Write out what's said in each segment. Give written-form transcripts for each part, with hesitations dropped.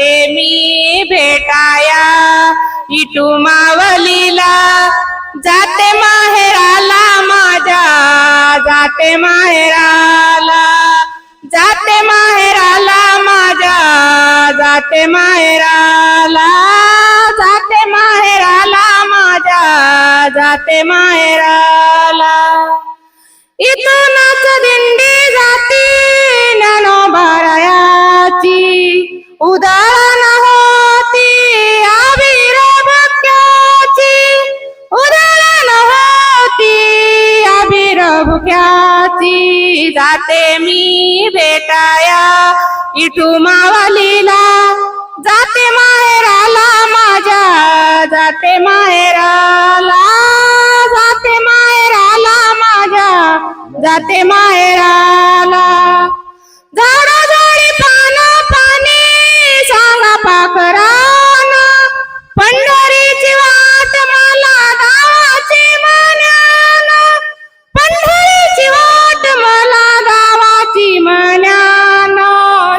जाते मी भेटाया विठू मावलीला, जाते माहेराला माझ्या, जाते माहेराला, जाते माहेराला माझ्या, जाते माहेराला, जाते माहेराला माझ्या, जाते माहेराला. इथूनच दिंडी जाती ज्ञानोबारायाची, उधळण होती अबीर भुक्याची, उधळण होती अबीर भुक्याची. जाते मी भेटाया विठू मावलीला, जाते माहेराला माझ्या, जाते माहेराला, जाते माहेराला माझ्या, जाते माहेराला. झाडोझाडी पानं पाणी सांगा पाखरांना, पंढरीची वाट मला गावाची मन्यान, पंढरीची वाट मला गावाची मन्यान.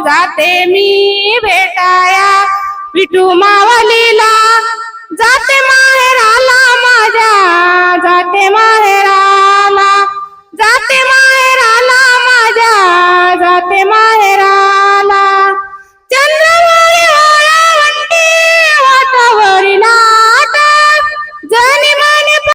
जाते मी भेटाया विठू मावली,